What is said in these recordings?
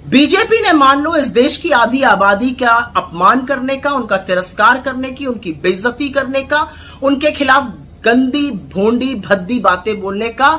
BJP ने मान लो इस देश की आधी आबादी का अपमान करने का, उनका तिरस्कार करने की, उनकी बेइज्जती करने का, उनके खिलाफ गंदी भोंडी भद्दी बातें बोलने का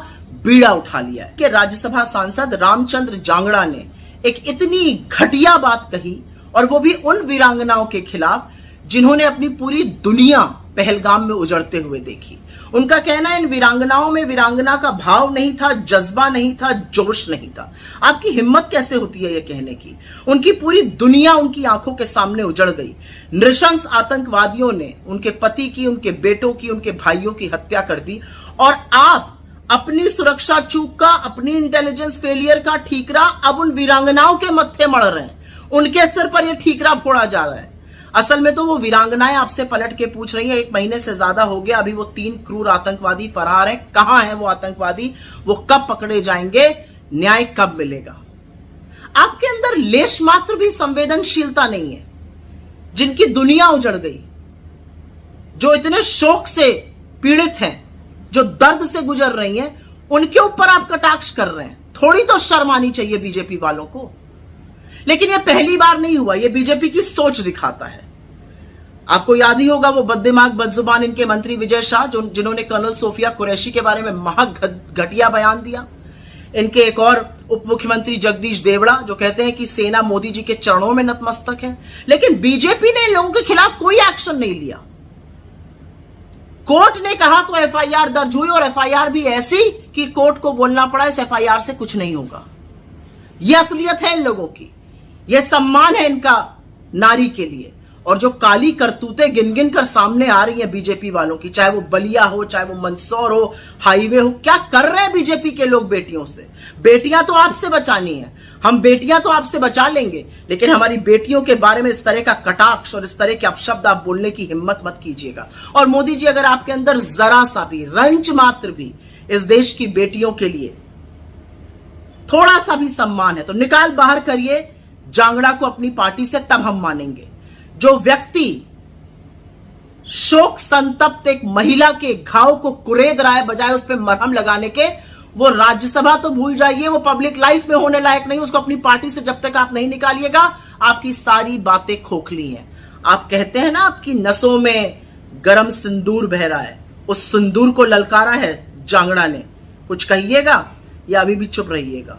बीड़ा उठा लिया है कि राज्यसभा सांसद रामचंद्र जांगड़ा ने एक इतनी घटिया बात कही, और वो भी उन वीरांगनाओं के खिलाफ जिन्होंने अपनी पूरी दुनिया पहलगाम में उजड़ते हुए देखी। उनका कहना है इन वीरांगनाओं में वीरांगना का भाव नहीं था, जज्बा नहीं था, जोश नहीं था। आपकी हिम्मत कैसे होती है ये कहने की? उनकी पूरी दुनिया उनकी आंखों के सामने उजड़ गई। नृशंस आतंकवादियों ने उनके पति की, उनके बेटों की, उनके भाइयों की हत्या कर दी, और आप अपनी सुरक्षा चूक का, अपनी इंटेलिजेंस फेलियर का ठीकरा अब उन वीरांगनाओं के मत्थे मढ़ रहे हैं। उनके सिर पर यह ठीकरा फोड़ा जा रहा है। असल में तो वो वीरांगनाएं आपसे पलट के पूछ रही हैं, 1 महीने से ज्यादा हो गया, अभी वो 3 क्रूर आतंकवादी फरार हैं। कहां हैं वो आतंकवादी? वो कब पकड़े जाएंगे? न्याय कब मिलेगा? आपके अंदर लेश मात्र भी संवेदनशीलता नहीं है। जिनकी दुनिया उजड़ गई, जो इतने शोक से पीड़ित हैं, जो दर्द से गुजर रही हैं, उनके ऊपर आप कटाक्ष कर रहे हैं। थोड़ी तो शर्म आनी चाहिए बीजेपी वालों को। लेकिन यह पहली बार नहीं हुआ, यह बीजेपी की सोच दिखाता है। आपको याद ही होगा वो बददिमाग बदजुबान इनके मंत्री विजय शाह, जिन्होंने कर्नल सोफिया कुरैशी के बारे में घटिया बयान दिया। इनके एक और उप मुख्यमंत्री जगदीश देवड़ा, जो कहते हैं कि सेना मोदी जी के चरणों में नतमस्तक है। लेकिन बीजेपी ने इन लोगों के खिलाफ कोई एक्शन नहीं लिया। कोर्ट ने कहा तो एफआईआर दर्ज हुई, और एफआईआर भी ऐसी कि कोर्ट को बोलना पड़ा इस एफआईआर से कुछ नहीं होगा। यह असलियत है इन लोगों की, यह सम्मान है इनका नारी के लिए। और जो काली करतूतें गिन गिन कर सामने आ रही हैं बीजेपी वालों की, चाहे वो बलिया हो, चाहे वो मंदसौर हो, हाईवे हो, क्या कर रहे हैं बीजेपी के लोग बेटियों से? बेटियां तो आपसे बचानी है, हम बेटियां तो आपसे बचा लेंगे, लेकिन हमारी बेटियों के बारे में इस तरह का कटाक्ष और इस तरह के अपशब्द आप बोलने की हिम्मत मत कीजिएगा। और मोदी जी, अगर आपके अंदर जरा सा भी, रंच मात्र भी इस देश की बेटियों के लिए थोड़ा सा भी सम्मान है, तो निकाल बाहर करिए जांगड़ा को अपनी पार्टी से, तब हम मानेंगे। जो व्यक्ति शोक संतप्त एक महिला के घाव को कुरेद रहा है बजाय उस पर मरहम लगाने के, वो राज्यसभा तो भूल जाइए, वो पब्लिक लाइफ में होने लायक नहीं। उसको अपनी पार्टी से जब तक आप नहीं निकालिएगा, आपकी सारी बातें खोखली हैं। आप कहते हैं ना आपकी नसों में गरम सिंदूर बह रहा है, उस सिंदूर को ललकारा है जांगड़ा ने। कुछ कहिएगा या अभी भी चुप रहिएगा?